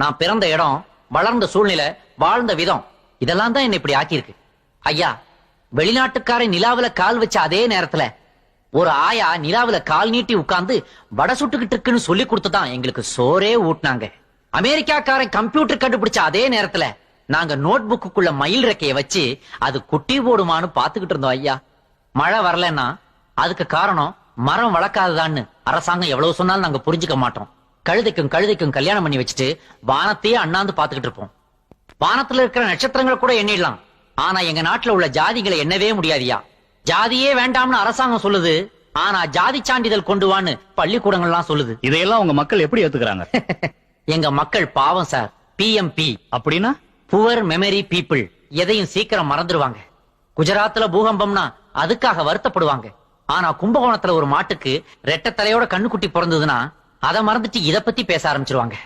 நான் பிறந்த இடம், வளர்ந்த சூழ்நிலை, வாழ்ந்த விதம் இதெல்லாம் தான் என்ன இப்படி ஆக்கியிருக்கு. ஐயா, வெளிநாட்டுக்காரை நிலாவுல கால் வச்ச அதே நேரத்துல ஒரு ஆயா நிலாவுல கால் நீட்டி உட்கார்ந்து வடை சுட்டுக்கிட்டு இருக்குன்னு சொல்லி கொடுத்துதான் எங்களுக்கு சோறே ஊட்டினாங்க. அமெரிக்காக்காரன் கம்ப்யூட்டர் கண்டுபிடிச்ச அதே நேரத்துல நாங்க நோட் புக்குள்ள மயில் ரெக்கைய வச்சு அது குட்டி போடுமான்னு பாத்துக்கிட்டு இருந்தோம். ஐயா, மழை வரலன்னா அதுக்கு காரணம் மரம் வளர்க்காததான்னு அரசாங்கம் எவ்வளவு சொன்னாலும் நாங்க புரிஞ்சுக்க மாட்டோம். கழுதைக்கும் கல்யாணம் பண்ணி வச்சுட்டு வானத்தையே அண்ணாந்து பாத்துக்கிட்டு இருப்போம். வானத்துல இருக்கிற நட்சத்திரங்களை கூட எண்ணிடலாம். ஆனா எங்க நாட்டுல உள்ள ஜாதிகளை எண்ணவே முடியாதியா. ஜாதியே வேண்டாம்னு அரசாங்கம் சொல்லுது, ஆனா ஜாதி சான்றிதழ் கொண்டு வான்னு பள்ளிக்கூடங்கள்லாம் சொல்லுது. இதையெல்லாம் உங்க மக்கள் எப்படி ஏத்துக்கிறாங்க? எங்க மக்கள் பாவம் சார். PMP அப்படின்னா புவர் மெமரி பீப்புள். எதையும் சீக்கிரம் மறந்துடுவாங்க. குஜராத்ல பூகம்பம்னா அதுக்காக வருத்தப்படுவாங்க. ஆனா கும்பகோணத்துல ஒரு மாட்டுக்கு ரெட்டை தலையோட கண்ணுக்குட்டி பிறந்ததுன்னா அதை மறந்துட்டு இத பத்தி பேச ஆரம்பிச்சிருவாங்க.